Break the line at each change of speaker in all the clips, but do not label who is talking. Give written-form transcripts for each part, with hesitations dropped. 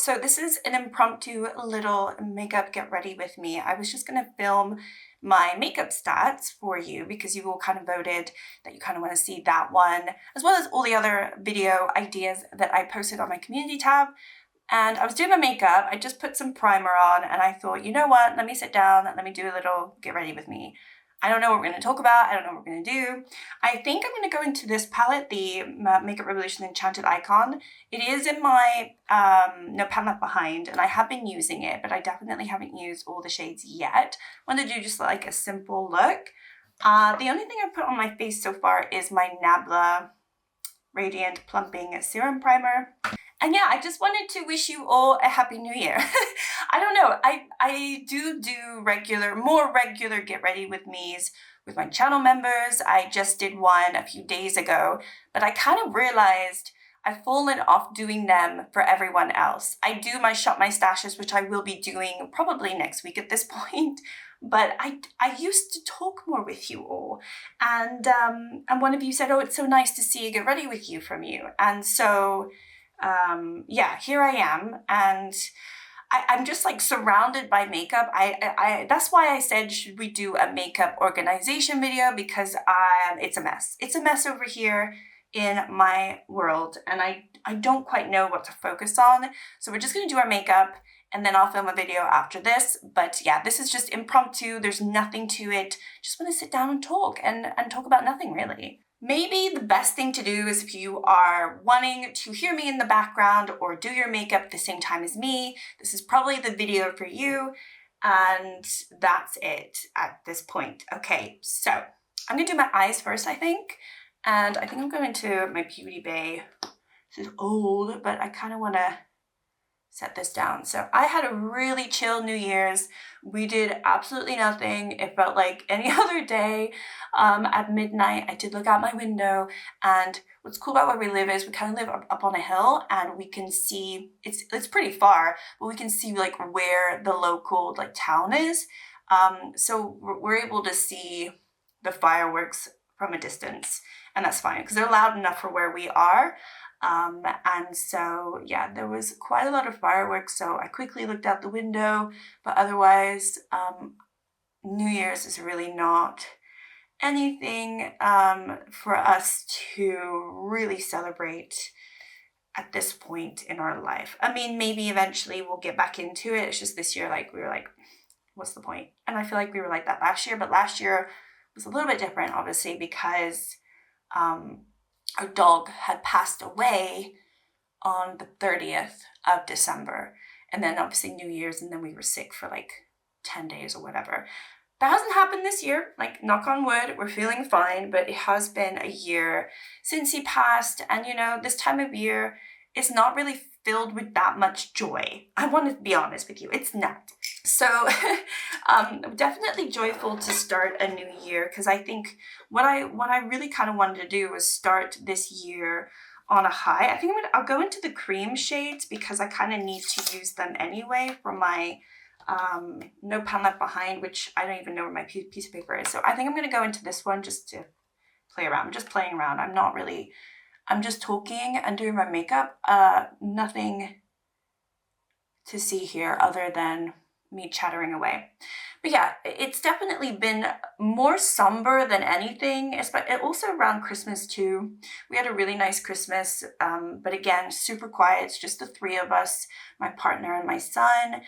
So this is an impromptu little makeup get ready with me. I was just gonna film my makeup stats for you because you all kind of voted that you kind of want to see that one, as well as all the other video ideas that I posted on my community tab. And I was doing my makeup, I just put some primer on and I thought, you know what, let me sit down, let me do a little get ready with me. I don't know what we're going to talk about. I don't know what we're going to do. I think I'm going to go into this palette, the Makeup Revolution Enchanted Icon. It is in my No Pan Left Behind, and I have been using it, but I definitely haven't used all the shades yet. I want to do just like a simple look. The only thing I've put on my face so far is my Nabla Radiant Plumping Serum Primer. And yeah, I just wanted to wish you all a Happy New Year. I don't know, I do more regular get ready with me's with my channel members. I just did one a few days ago, but I kind of realized I've fallen off doing them for everyone else. I do my Shop My Stashes, which I will be doing probably next week at this point, but I used to talk more with you all. And one of you said, oh, it's so nice to see a get ready with you from you. And so, yeah, here I am, and I'm just like surrounded by makeup. That's why I said, should we do a makeup organization video? Because it's a mess. It's a mess over here in my world, and I don't quite know what to focus on. So we're just gonna do our makeup, and then I'll film a video after this. But yeah, this is just impromptu. There's nothing to it. Just want to sit down and talk about nothing really. Maybe the best thing to do is if you are wanting to hear me in the background or do your makeup at the same time as me, this is probably the video for you. And that's it at this point. Okay, so I'm gonna do my eyes first, I think. And I think I'm going to my Beauty Bay. This is old, but I kind of want to set this down. So I had a really chill New Year's. We did absolutely nothing. It felt like any other day. At midnight, I did look out my window, and what's cool about where we live is we kind of live up on a hill, and we can see, it's pretty far, but we can see like where the local like town is. So we're able to see the fireworks from a distance, and that's fine because they're loud enough for where we are. And so, yeah, there was quite a lot of fireworks, so I quickly looked out the window, but otherwise, New Year's is really not anything for us to really celebrate at this point in our life. I mean, maybe eventually we'll get back into it. It's just this year, like, we were like, what's the point? And I feel like we were like that last year, but last year was a little bit different, obviously, because our dog had passed away on the 30th of December. And then obviously New Year's, and then we were sick for like 10 days or whatever. That hasn't happened this year, like knock on wood, we're feeling fine, but it has been a year since he passed. And you know, this time of year is not really filled with that much joy. I want to be honest with you, it's not. So definitely joyful to start a new year, because I think what I really kind of wanted to do was start this year on a high. I think I'll go into the cream shades because I kind of need to use them anyway for my No Pan Left Behind, which I don't even know where my piece of paper is. So I think I'm going to go into this one just to play around. I'm just playing around. I'm just talking and doing my makeup. Nothing to see here other than me chattering away. But yeah, it's definitely been more somber than anything, also around Christmas too. We had a really nice Christmas, but again, super quiet. It's just the three of us, my partner and my son.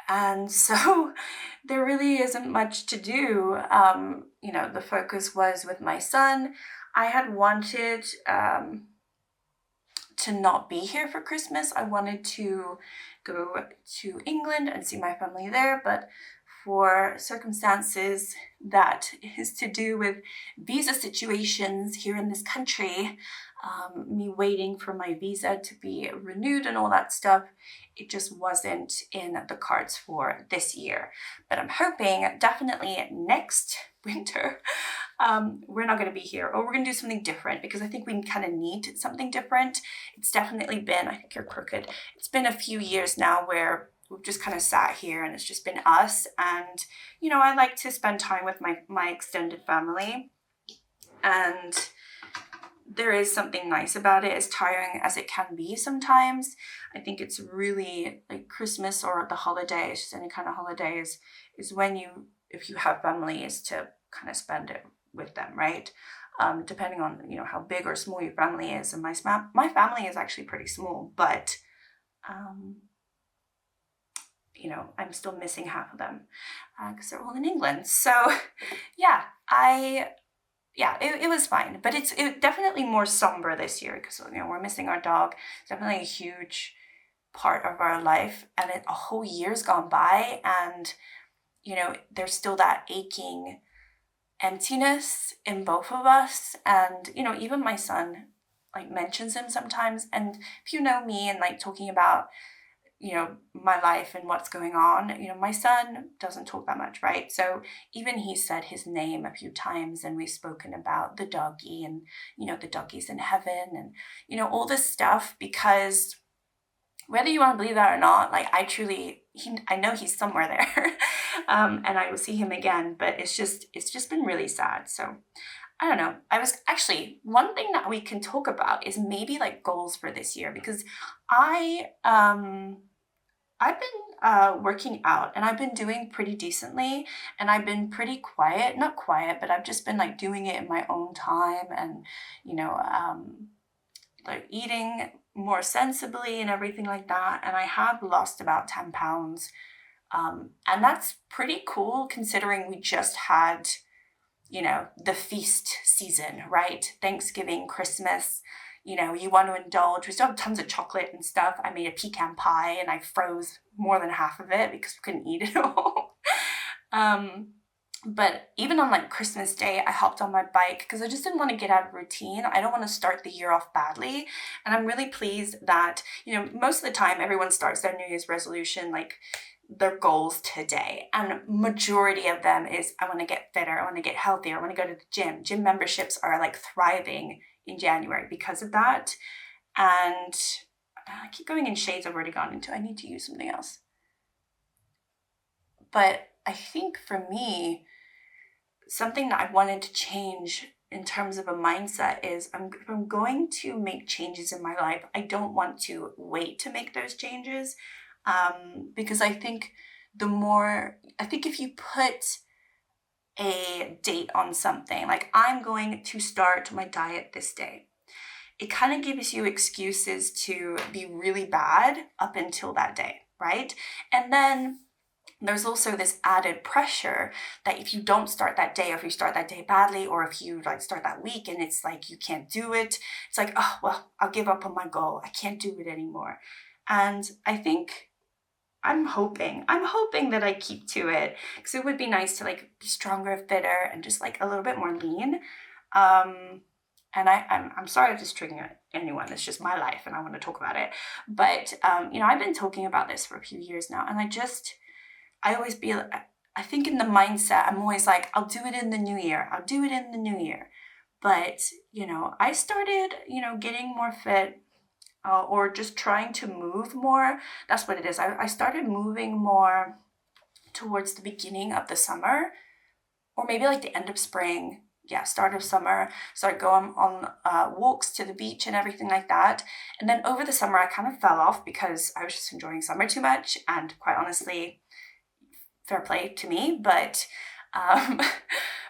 And so there really isn't much to do. You know, the focus was with my son. I had wanted to not be here for Christmas. I wanted to go to England and see my family there, but for circumstances that is to do with visa situations here in this country, me waiting for my visa to be renewed and all that stuff, it just wasn't in the cards for this year. But I'm hoping definitely next winter we're not going to be here, or we're going to do something different, because I think we kind of need something different. It's definitely been, I think you're crooked, it's been a few years now where we've just kind of sat here and it's just been us. And you know, I like to spend time with my extended family, and there is something nice about it, as tiring as it can be sometimes. I think it's really like Christmas or the holidays, just any kind of holidays, is when you, if you have family, is to kind of spend it with them, right? Depending on, you know, how big or small your family is. And my family is actually pretty small, but you know, I'm still missing half of them because they're all in England. So yeah, it was fine, but it's definitely more somber this year because, you know, we're missing our dog. It's definitely a huge part of our life, and a whole year's gone by, and you know, there's still that aching emptiness in both of us. And you know, even my son like mentions him sometimes, and if you know me and like talking about, you know, my life and what's going on, you know, my son doesn't talk that much, right? So even he said his name a few times, and we've spoken about the doggy, and you know, the doggy's in heaven, and you know, all this stuff, because whether you want to believe that or not, like I know he's somewhere there. And I will see him again, but it's just been really sad. So I don't know. I was actually, one thing that we can talk about is maybe like goals for this year, because I've been working out, and I've been doing pretty decently, and I've been pretty quiet, not quiet, but I've just been like doing it in my own time, and you know, like eating more sensibly and everything like that. And I have lost about 10 pounds. And that's pretty cool considering we just had, you know, the feast season, right? Thanksgiving, Christmas, you know, you want to indulge. We still have tons of chocolate and stuff. I made a pecan pie and I froze more than half of it because we couldn't eat it all. But even on like Christmas Day, I hopped on my bike because I just didn't want to get out of routine. I don't want to start the year off badly. And I'm really pleased that, you know, most of the time everyone starts their New Year's resolution, like their goals today. And majority of them is, I want to get fitter, I want to get healthier, I want to go to the gym. Gym memberships are like thriving in January because of that. And I keep going in shades I've already gone into. I need to use something else. But I think for me, something that I wanted to change in terms of a mindset is if I'm going to make changes in my life, I don't want to wait to make those changes, because I think if you put a date on something, like I'm going to start my diet this day, it kind of gives you excuses to be really bad up until that day, right? And then there's also this added pressure that if you don't start that day, or if you start that day badly, or if you like start that week and it's like you can't do it, it's like, oh, well, I'll give up on my goal. I can't do it anymore. And I think I'm hoping that I keep to it, because it would be nice to like be stronger, fitter, and just like a little bit more lean. And I'm sorry if this triggers anyone. It's just my life and I want to talk about it. But, you know, I've been talking about this for a few years now, and I think in the mindset, I'm always like, I'll do it in the new year. I'll do it in the new year. But, you know, I started, you know, getting more fit, or just trying to move more. That's what it is. I started moving more towards the beginning of the summer, or maybe like the end of spring. Yeah, start of summer. Started going on walks to the beach and everything like that. And then over the summer, I kind of fell off because I was just enjoying summer too much. And quite honestly, fair play to me, but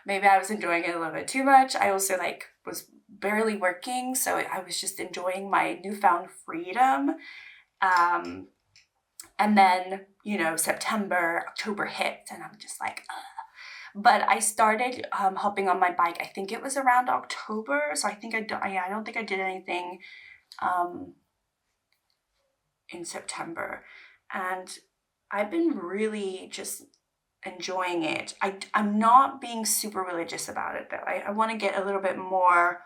maybe I was enjoying it a little bit too much. I also like was barely working, so I was just enjoying my newfound freedom. And then, you know, September, October hit, and I'm just like, ugh. But I started hopping on my bike. I think it was around October, so I don't think I did anything in September, and I've been really just enjoying it. I'm not being super religious about it though. I want to get a little bit more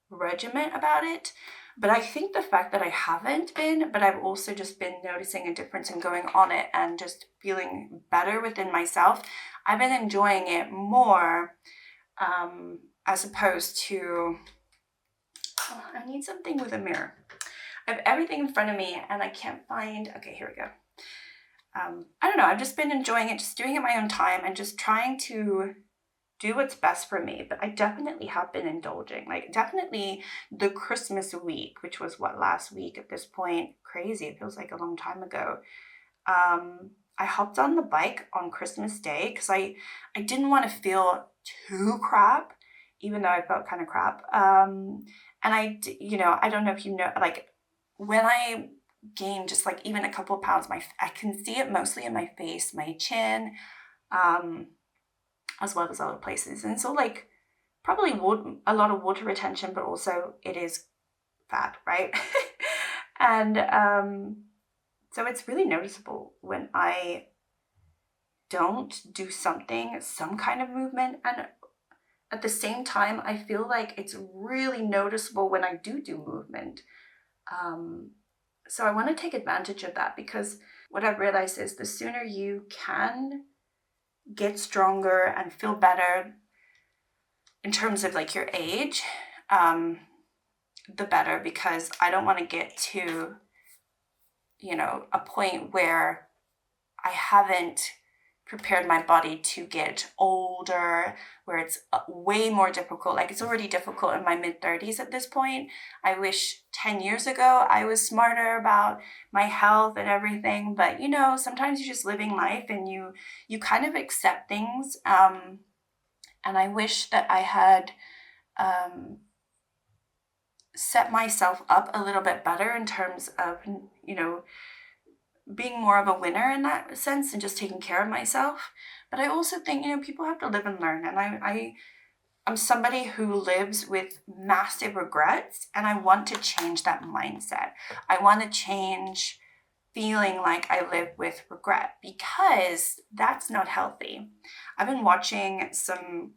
regiment about it. But I think the fact that I haven't been, but I've also just been noticing a difference and going on it and just feeling better within myself, I've been enjoying it more, as opposed to, I need something with a mirror. I have everything in front of me and I can't find, okay, here we go. I don't know, I've just been enjoying it, just doing it my own time and just trying to do what's best for me. But I definitely have been indulging, like definitely the Christmas week, which was what, last week at this point. Crazy, it feels like a long time ago. I hopped on the bike on Christmas Day because I didn't want to feel too crap, even though I felt kind of crap. And I don't know if you know, like when I gain just like even a couple of pounds, I can see it mostly in my face, my chin, as well as other places. And so like probably a lot of water retention, but also it is fat, right? And so it's really noticeable when I don't do some kind of movement. And at the same time, I feel like it's really noticeable when I do movement. So I want to take advantage of that, because what I've realized is the sooner you can get stronger and feel better in terms of like your age, the better, because I don't want to get to, a point where I haven't prepared my body to get older, where it's way more difficult. Like it's already difficult in my mid-30s at this point. I wish 10 years ago I was smarter about my health and everything, but sometimes you're just living life and you kind of accept things. And I wish that I had set myself up a little bit better in terms of, being more of a winner in that sense and just taking care of myself. But I also think, people have to live and learn. And I'm somebody who lives with massive regrets, and I want to change that mindset. I want to change feeling like I live with regret, because that's not healthy. I've been watching some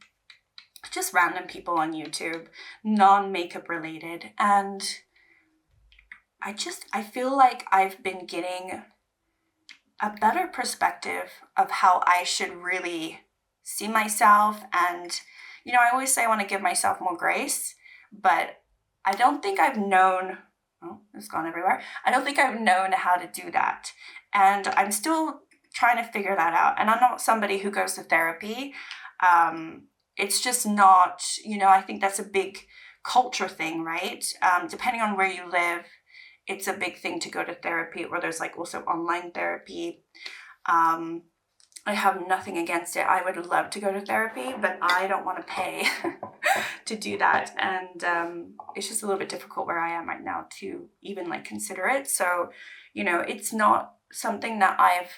just random people on YouTube, non-makeup related, and I feel like I've been getting a better perspective of how I should really see myself. And, I always say I want to give myself more grace, but I don't think I've known, it's gone everywhere. I don't think I've known how to do that. And I'm still trying to figure that out. And I'm not somebody who goes to therapy. It's just not, I think that's a big culture thing, right? Depending on where you live, it's a big thing to go to therapy, or there's like also online therapy. I have nothing against it. I would love to go to therapy, but I don't want to pay to do that. And it's just a little bit difficult where I am right now to even like consider it. So, it's not something that I've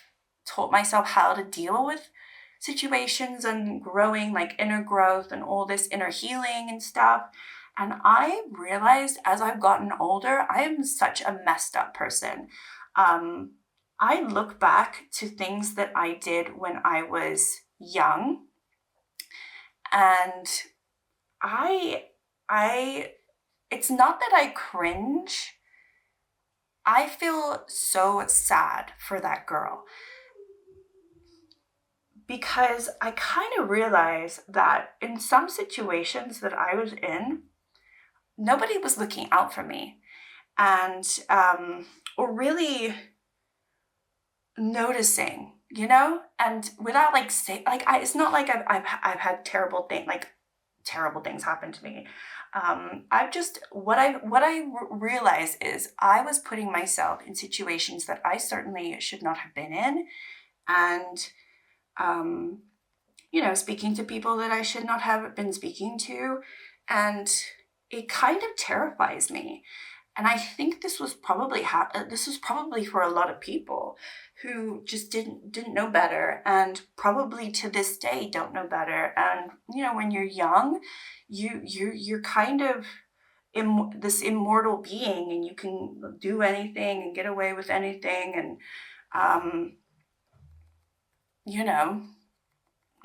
taught myself how to deal with situations and growing, like inner growth and all this inner healing and stuff. And I realized as I've gotten older, I am such a messed up person. I look back to things that I did when I was young, and it's not that I cringe. I feel so sad for that girl, because I kind of realized that in some situations that I was in, nobody was looking out for me, and or really noticing, and without like say like it's not like I've had terrible things happen to me. I've just what I realized is I was putting myself in situations that I certainly should not have been in, and speaking to people that I should not have been speaking to, and it kind of terrifies me. And I think this was probably for a lot of people who just didn't know better, and probably to this day don't know better. And when you're young, you're kind of this immortal being, and you can do anything and get away with anything, and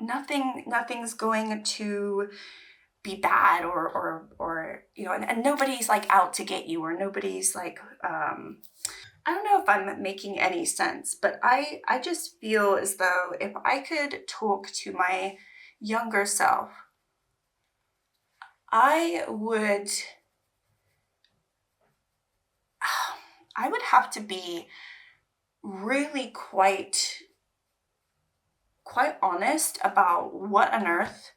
nothing's going to be bad, or and nobody's like out to get you, or nobody's like I don't know if I'm making any sense, but I just feel as though if I could talk to my younger self, I would have to be really quite honest about what on earth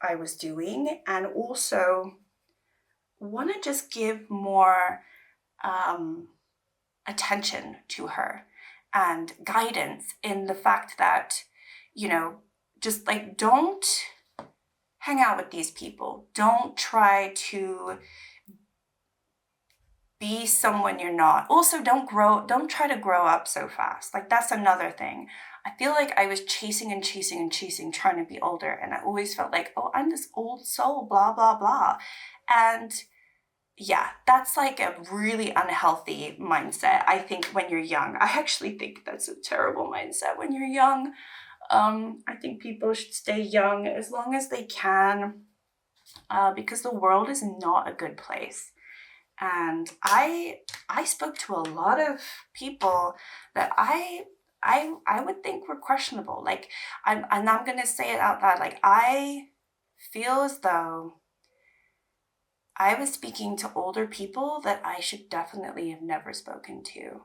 I was doing, and also want to just give more attention to her and guidance in the fact that, you know, just like, don't hang out with these people. Don't try to be someone you're not. Also, don't try to grow up so fast. Like, that's another thing. I feel like I was chasing and chasing and chasing, trying to be older. And I always felt like, oh, I'm this old soul, blah, blah, blah. And yeah, that's like a really unhealthy mindset, I think, when you're young. I actually think that's a terrible mindset when you're young. I think people should stay young as long as they can, because the world is not a good place. And I spoke to a lot of people that I would think were questionable. Like, I'm gonna say it out loud. Like, I feel as though I was speaking to older people that I should definitely have never spoken to.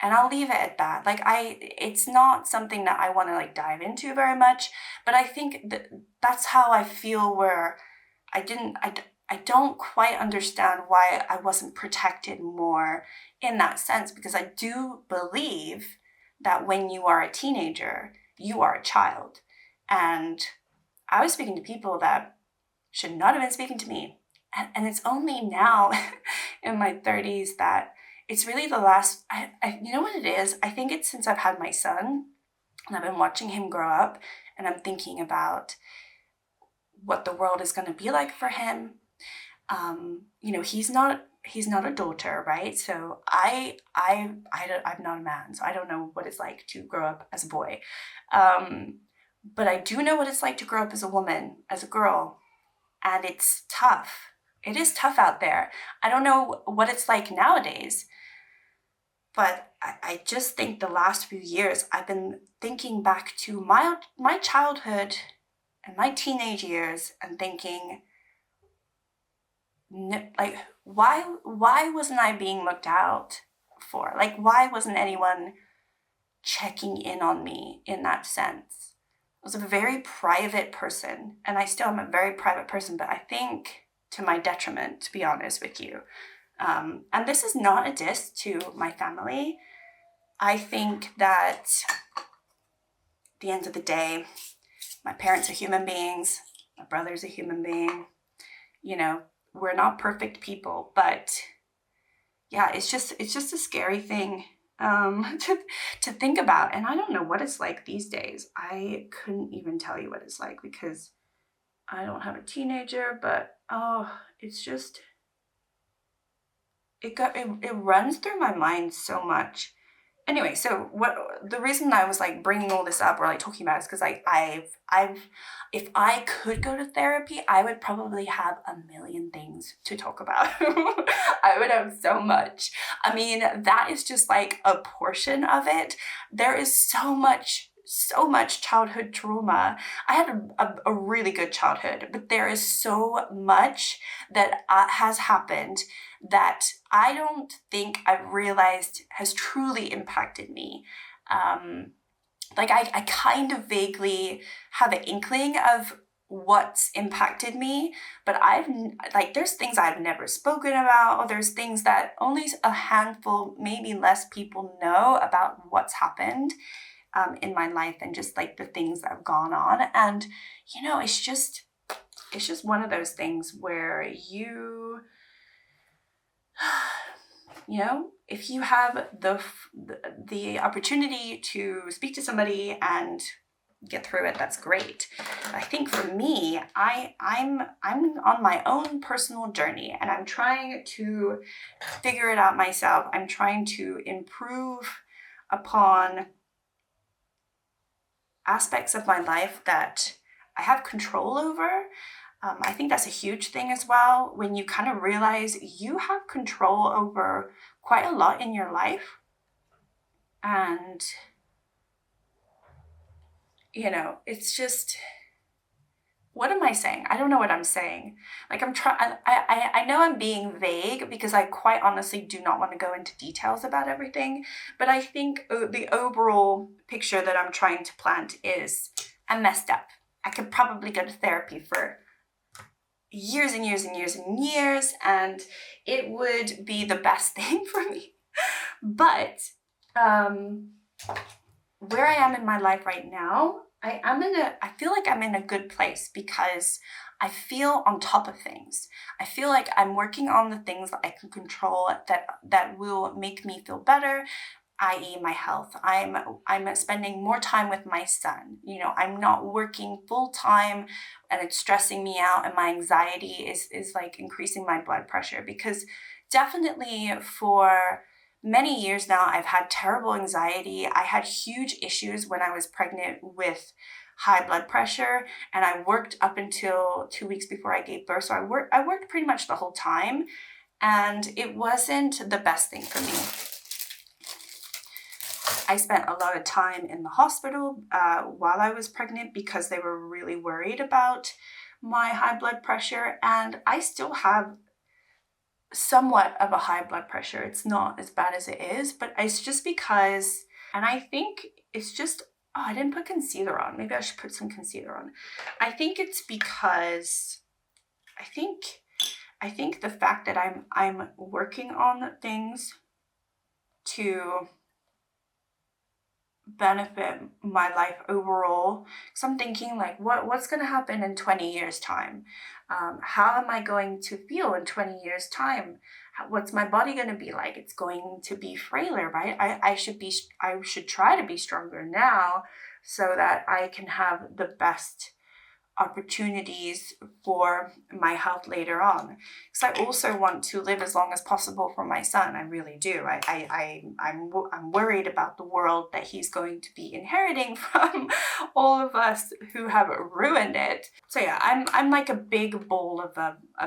And I'll leave it at that. Like, it's not something that I want to like dive into very much, but I think that's how I feel, where I don't quite understand why I wasn't protected more in that sense, because I do believe that when you are a teenager, you are a child. And I was speaking to people that should not have been speaking to me. And it's only now in my 30s that it's really the last, you know what it is? I think it's since I've had my son and I've been watching him grow up, and I'm thinking about what the world is going to be like for him. You know, he's not a daughter, right? So I'm not a man, so I don't know what it's like to grow up as a boy. But I do know what it's like to grow up as a woman, as a girl. And it's tough. It is tough out there. I don't know what it's like nowadays, but I just think the last few years I've been thinking back to my childhood and my teenage years and thinking, like, why wasn't I being looked out for? Like, why wasn't anyone checking in on me in that sense? I was a very private person, and I still am a very private person, but I think to my detriment, to be honest with you. And this is not a diss to my family. I think that at the end of the day, my parents are human beings, my brother's a human being. You know, we're not perfect people, but yeah, it's just a scary thing to think about. And I don't know what it's like these days. I couldn't even tell you what it's like, because I don't have a teenager, but it's just, it runs through my mind so much. Anyway, so the reason I was like bringing all this up or like talking about it is because if I could go to therapy, I would probably have a million things to talk about. I would have so much. I mean, that is just like a portion of it. There is so much childhood trauma. I had a really good childhood, but there is so much that has happened that I don't think I've realized has truly impacted me. Like, I kind of vaguely have an inkling of what's impacted me, but there's things I've never spoken about, or there's things that only a handful, maybe less people know about what's happened in my life, and just like the things that have gone on. And, you know, it's just one of those things where you know, if you have the opportunity to speak to somebody and get through it, that's great. I think for me, I'm on my own personal journey, and I'm trying to figure it out myself. I'm trying to improve upon aspects of my life that I have control over. I think that's a huge thing as well, when you kind of realize you have control over quite a lot in your life. And, you know, it's just, what am I saying? I don't know what I'm saying. Like, I know I'm being vague, because I quite honestly do not want to go into details about everything, but I think the overall picture that I'm trying to plant is, I'm messed up. I could probably go to therapy for years and years and years and years, and it would be the best thing for me. But where I am in my life right now, I feel like I'm in a good place because I feel on top of things. I feel like I'm working on the things that I can control that will make me feel better, i.e. my health. I'm spending more time with my son. You know, I'm not working full time and it's stressing me out, and my anxiety is like increasing my blood pressure, because definitely for many years now I've had terrible anxiety. I had huge issues when I was pregnant with high blood pressure, and I worked up until 2 weeks before I gave birth. So I worked pretty much the whole time, and it wasn't the best thing for me. I spent a lot of time in the hospital while I was pregnant because they were really worried about my high blood pressure, and I still have somewhat of a high blood pressure. It's not as bad as it is, but it's just because, and I think it's just, oh, I didn't put concealer on. Maybe I should put some concealer on. I think it's because I think the fact that I'm working on things to benefit my life overall. So I'm thinking like, what's going to happen in 20 years time? How am I going to feel in 20 years time? What's my body going to be like? It's going to be frailer, right? I should try to be stronger now so that I can have the best opportunities for my health later on, because I also want to live as long as possible for my son. I really do. I'm worried about the world that he's going to be inheriting from all of us who have ruined it. So yeah, I'm like a big ball of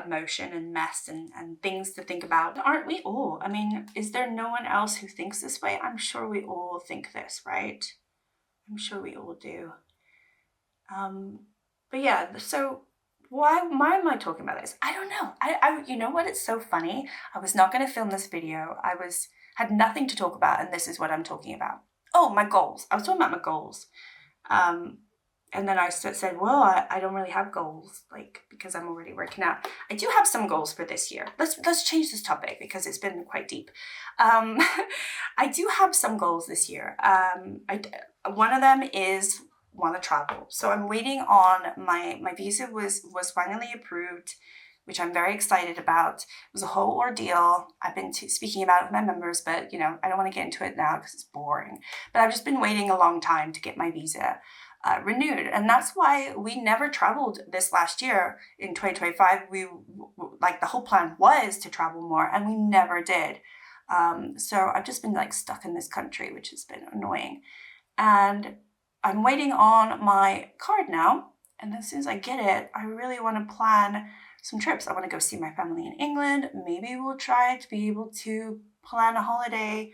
emotion and mess and things to think about. Aren't we all? I mean, is there no one else who thinks this way? I'm sure we all think this, right? I'm sure we all do. But yeah, so why am I talking about this? I don't know. I you know what? It's so funny. I was not going to film this video. Had nothing to talk about, and this is what I'm talking about. Oh, my goals. I was talking about my goals. And then I said, well, I don't really have goals, like, because I'm already working out. I do have some goals for this year. Let's change this topic because it's been quite deep. I do have some goals this year. One of them is want to travel. So I'm waiting on my visa was finally approved, which I'm very excited about. It was a whole ordeal. I've been speaking about it with my members, but you know, I don't want to get into it now because it's boring. But I've just been waiting a long time to get my visa renewed, and that's why we never traveled this last year in 2025. We like the whole plan was to travel more, and we never did. So I've just been like stuck in this country, which has been annoying, and I'm waiting on my card now, and as soon as I get it, I really want to plan some trips. I want to go see my family in England. Maybe we'll try to be able to plan a holiday.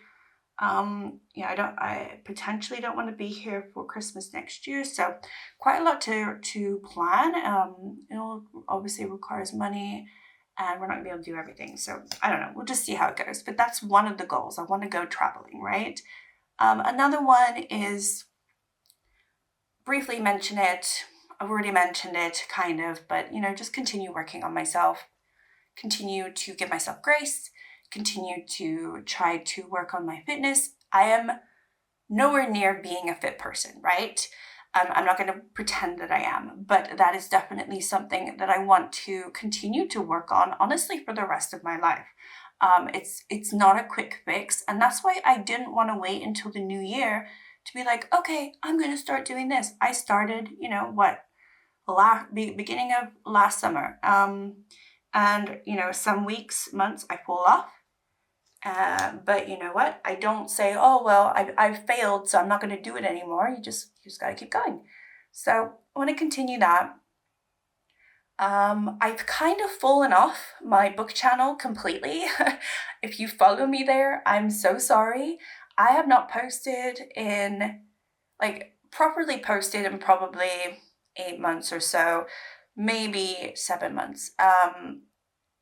Yeah, I potentially don't want to be here for Christmas next year, so quite a lot to plan. It obviously requires money, and we're not going to be able to do everything. So I don't know. We'll just see how it goes. But that's one of the goals. I want to go traveling, right? Another one is, briefly mention it. I've already mentioned it kind of, but you know, just continue working on myself, continue to give myself grace, continue to try to work on my fitness. I am nowhere near being a fit person, right? I'm not going to pretend that I am, but that is definitely something that I want to continue to work on, honestly, for the rest of my life. It's not a quick fix, and that's why I didn't want to wait until the new year to be like, okay, I'm going to start doing this. I started, you know, beginning of last summer. And, you know, some weeks, months, I fall off. But you know what? I don't say, oh, well, I failed, so I'm not going to do it anymore. You just got to keep going. So I want to continue that. I've kind of fallen off my book channel completely. If you follow me there, I'm so sorry. I have not posted properly posted in probably 8 months or so, maybe 7 months.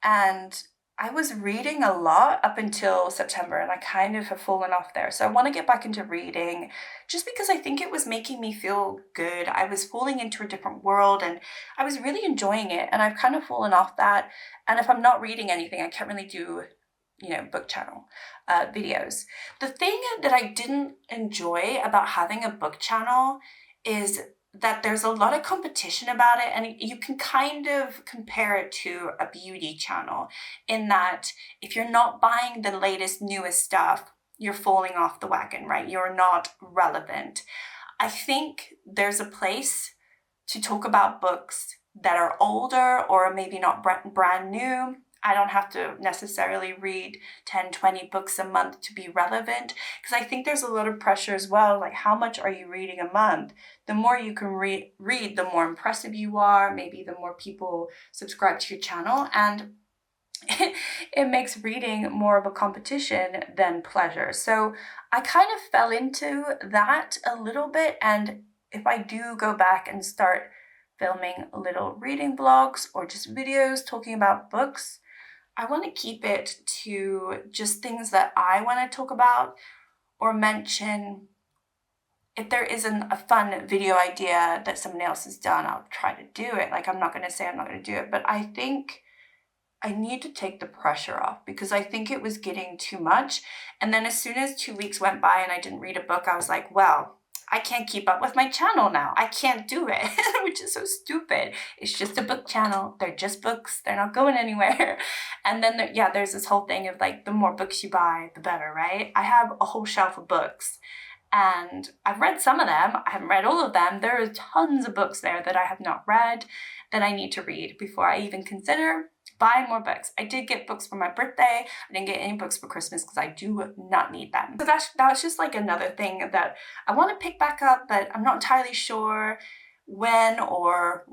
And I was reading a lot up until September, and I kind of have fallen off there. So I want to get back into reading just because I think it was making me feel good. I was falling into a different world and I was really enjoying it, and I've kind of fallen off that. And if I'm not reading anything, I can't really do, book channel videos. The thing that I didn't enjoy about having a book channel is that there's a lot of competition about it, and you can kind of compare it to a beauty channel in that if you're not buying the latest, newest stuff, you're falling off the wagon, right? You're not relevant. I think there's a place to talk about books that are older or maybe not brand new. I don't have to necessarily read 10, 20 books a month to be relevant, because I think there's a lot of pressure as well. Like, how much are you reading a month? The more you can read, the more impressive you are. Maybe the more people subscribe to your channel, and it makes reading more of a competition than pleasure. So I kind of fell into that a little bit, and if I do go back and start filming little reading vlogs or just videos talking about books, I want to keep it to just things that I want to talk about or mention. If there isn't a fun video idea that someone else has done, I'll try to do it. Like, I'm not going to say I'm not going to do it, but I think I need to take the pressure off, because I think it was getting too much. And then as soon as 2 weeks went by and I didn't read a book, I was like, well, I can't keep up with my channel now. I can't do it, which is so stupid. It's just a book channel. They're just books. They're not going anywhere. And then, there's this whole thing of like, the more books you buy, the better, right? I have a whole shelf of books, and I've read some of them. I haven't read all of them. There are tons of books there that I have not read that I need to read before I even consider buying more books. I did get books for my birthday. I didn't get any books for Christmas because I do not need them. So that's just like another thing that I want to pick back up, but I'm not entirely sure when or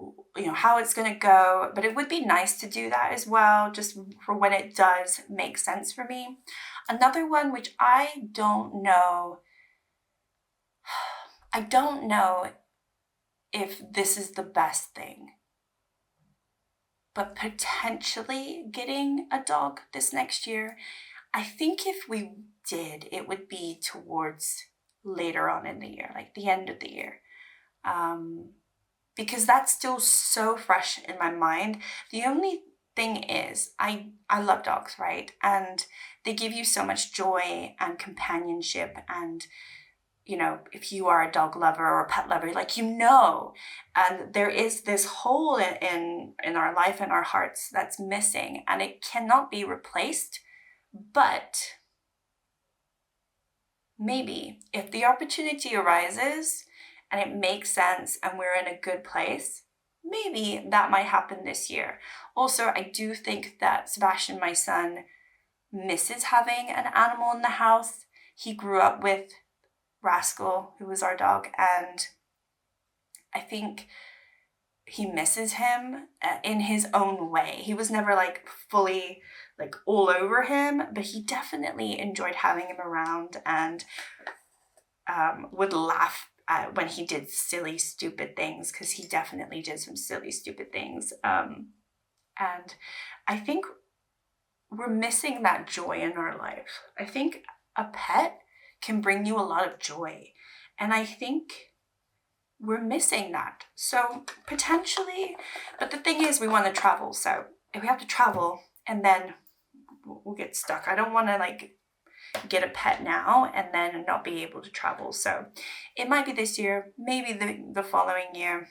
how it's going to go. But it would be nice to do that as well, just for when it does make sense for me. Another one, which I don't know if this is the best thing, but potentially getting a dog this next year. I think if we did, it would be towards later on in the year, like the end of the year. Because that's still so fresh in my mind. The only thing is, I love dogs, right? And they give you so much joy and companionship, and if you are a dog lover or a pet lover, and there is this hole in our life and our hearts that's missing, and it cannot be replaced. But maybe if the opportunity arises and it makes sense and we're in a good place, maybe that might happen this year. Also, I do think that Sebastian, my son, misses having an animal in the house. He grew up with Rascal, who was our dog, and I think he misses him in his own way. He was never like fully like all over him, but he definitely enjoyed having him around, and would laugh when he did silly, stupid things, because he definitely did some silly, stupid things. And I think we're missing that joy in our life. I think a pet can bring you a lot of joy, and I think we're missing that. So potentially, but the thing is, we want to travel. So if we have to travel, and then we'll get stuck. I don't want to like get a pet now and then not be able to travel. So it might be this year, maybe the following year,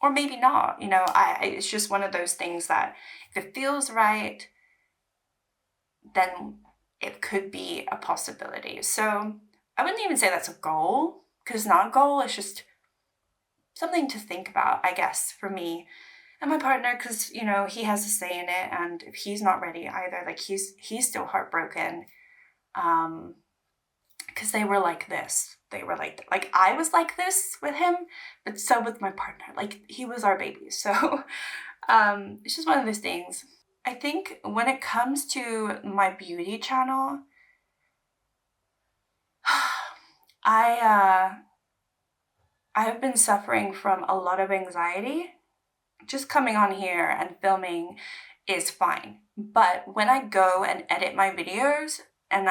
or maybe not. It's just one of those things that if it feels right, then it could be a possibility. So I wouldn't even say that's a goal, because it's not a goal. It's just something to think about, I guess, for me and my partner, because he has a say in it, and if he's not ready either, like he's still heartbroken, because they were like this. They were like I was like this with him, but so with my partner, like he was our baby. So it's just one of those things. I think when it comes to my beauty channel, I have been suffering from a lot of anxiety. Just coming on here and filming is fine. But when I go and edit my videos and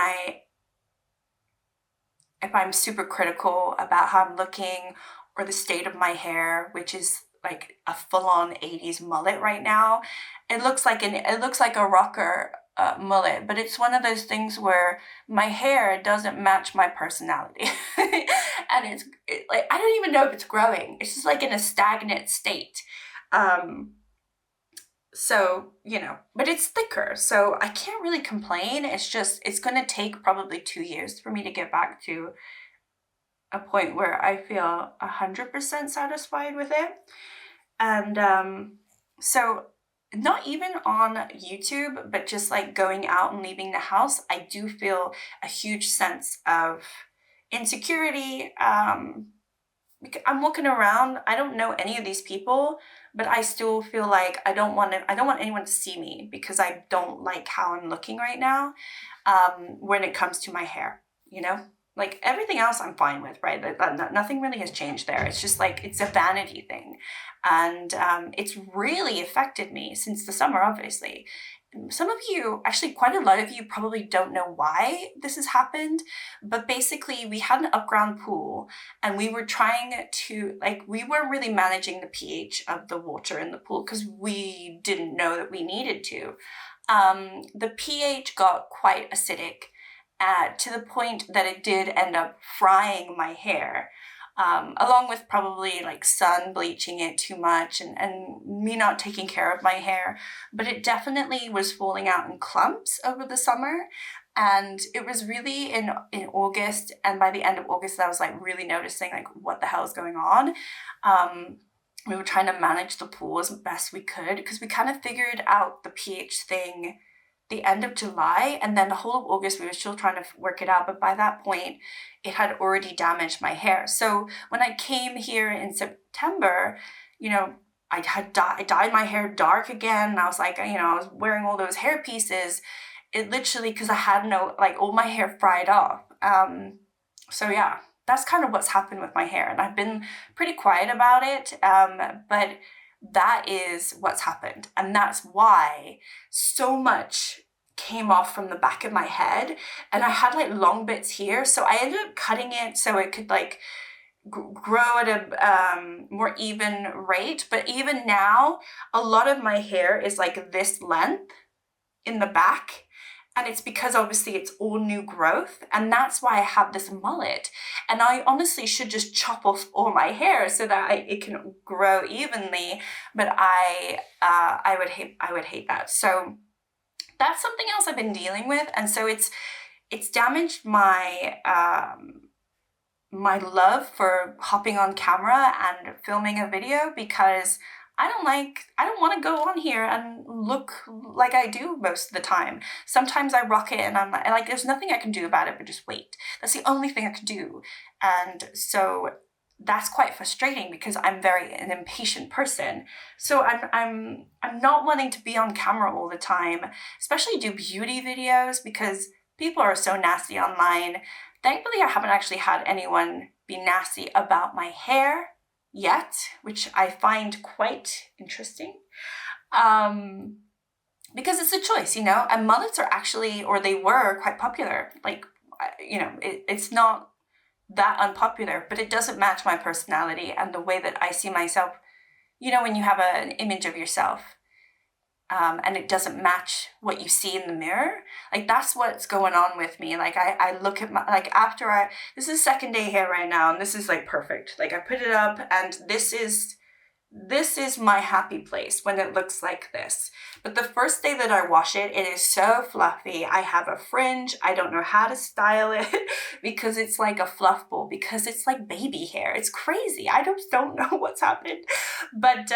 if I'm super critical about how I'm looking or the state of my hair, which is like a full-on 80s mullet right now, it looks like a rocker mullet, but it's one of those things where my hair doesn't match my personality. And like, I don't even know if it's growing. It's just like in a stagnant state. So, you know, but it's thicker, so I can't really complain. It's gonna take probably 2 years for me to get back to a point where I feel 100% satisfied with it. And so not even on YouTube, but just like going out and leaving the house, I do feel a huge sense of insecurity. I'm looking around, I don't know any of these people, but I still feel like I don't want anyone to see me because I don't like how I'm looking right now, when it comes to my hair, you know? Like everything else I'm fine with, right? Nothing really has changed there. It's just like, it's a vanity thing. And it's really affected me since the summer, obviously. Some of you, actually quite a lot of you, probably don't know why this has happened, but basically we had an up-ground pool and we were trying to, like, we weren't really managing the pH of the water in the pool because we didn't know that we needed to. The pH got quite acidic, to the point that it did end up frying my hair, along with probably like sun bleaching it too much and me not taking care of my hair. But it definitely was falling out in clumps over the summer. And it was really in August, and by the end of August, I was like really noticing like what the hell is going on. We were trying to manage the pool as best we could because we kind of figured out the pH thing the end of July, and then the whole of August we were still trying to work it out, but by that point it had already damaged my hair. So when I came here in September, you know, I dyed my hair dark again, and I was like, you know, I was wearing all those hair pieces. It literally, because I had no, like, all my hair fried off. So yeah, that's kind of what's happened with my hair, and I've been pretty quiet about it, but that is what's happened. And that's why so much came off from the back of my head, and I had like long bits here, so I ended up cutting it so it could like grow at a more even rate. But even now, a lot of my hair is like this length in the back, and it's because obviously it's all new growth, and that's why I have this mullet. And I honestly should just chop off all my hair so that it can grow evenly, but I would hate that. So that's something else I've been dealing with, and so it's damaged my my love for hopping on camera and filming a video, because I don't want to go on here and look like I do most of the time. Sometimes I rock it and I'm like, there's nothing I can do about it but just wait. That's the only thing I can do. And so that's quite frustrating because I'm an impatient person. So I'm not wanting to be on camera all the time, especially do beauty videos, because people are so nasty online. Thankfully, I haven't actually had anyone be nasty about my hair yet, which I find quite interesting, because it's a choice, you know, and mullets are actually, or they were, quite popular. Like, you know, it's not that unpopular, but it doesn't match my personality and the way that I see myself. You know, when you have an image of yourself, and it doesn't match what you see in the mirror, like that's what's going on with me. Like I look at my, like after this is second day here right now, and this is like perfect. Like I put it up, and this is my happy place when it looks like this. But the first day that I wash it, it is so fluffy. I have a fringe. I don't know how to style it because it's like a fluff ball, because it's like baby hair. It's crazy. I don't know what's happened, but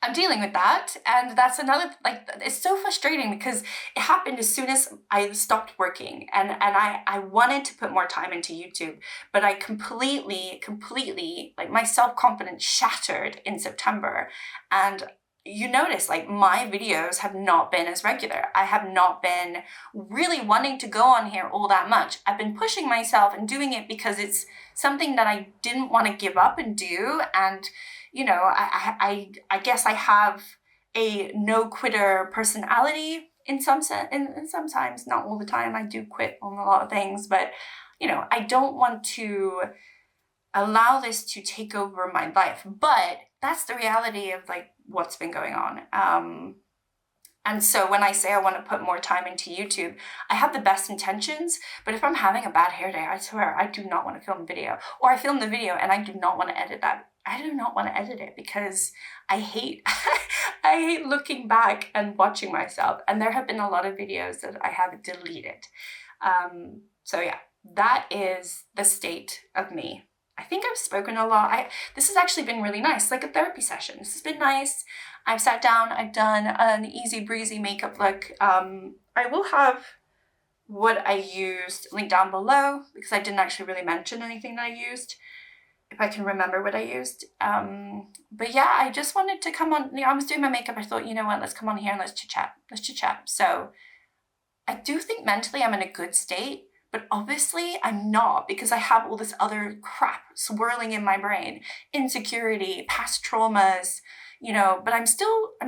I'm dealing with that. And that's another, like, it's so frustrating because it happened as soon as I stopped working, and I wanted to put more time into YouTube, but I completely, like, my self-confidence shattered in September. And you notice, like, my videos have not been as regular. I have not been really wanting to go on here all that much. I've been pushing myself and doing it because it's something that I didn't want to give up and do. And you know, I guess I have a no-quitter personality in some sense, and sometimes, not all the time, I do quit on a lot of things, but you know, I don't want to allow this to take over my life. But that's the reality of like what's been going on. And so when I say I want to put more time into YouTube, I have the best intentions, but if I'm having a bad hair day, I swear I do not want to film a video. Or I film the video and I do not want to edit that. I do not want to edit it because I hate I hate looking back and watching myself. And there have been a lot of videos that I have deleted. So yeah, that is the state of me. I think I've spoken a lot. This has actually been really nice, like a therapy session. This has been nice. I've sat down, I've done an easy breezy makeup look. I will have what I used linked down below because I didn't actually really mention anything that I used, if I can remember what I used. But yeah, I just wanted to come on, I was doing my makeup. I thought, you know what, let's come on here and let's chit chat. So I do think mentally I'm in a good state, but obviously I'm not because I have all this other crap swirling in my brain, insecurity, past traumas, you know, but I'm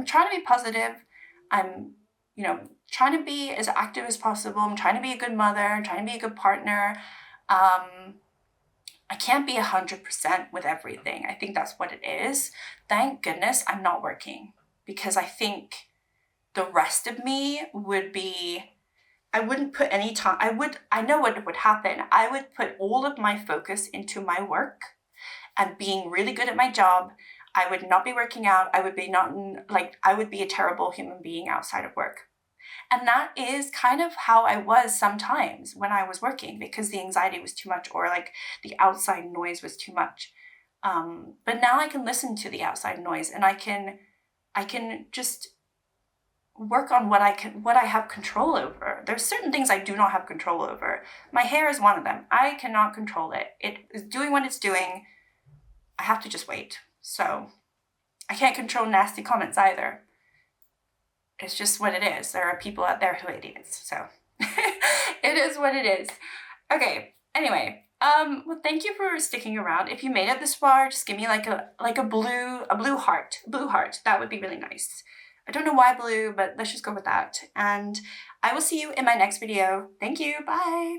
trying to be positive. I'm, you know, trying to be as active as possible. I'm trying to be a good mother. I'm trying to be a good partner. I can't be 100% with everything. I think that's what it is. Thank goodness I'm not working because I think the rest of me would be, I wouldn't put any time, I know what would happen. I would put all of my focus into my work and being really good at my job. I would not be working out. I would be a terrible human being outside of work. And that is kind of how I was sometimes when I was working because the anxiety was too much or like the outside noise was too much. But now I can listen to the outside noise and I can just work on what I have control over. There's certain things I do not have control over. My hair is one of them. I cannot control it. It is doing what it's doing. I have to just wait. So I can't control nasty comments either. It's just what it is. There are people out there who are idiots. So it is what it is. Okay. Anyway, well, thank you for sticking around. If you made it this far, just give me like a blue heart. Blue heart. That would be really nice. I don't know why blue, but let's just go with that. And I will see you in my next video. Thank you. Bye.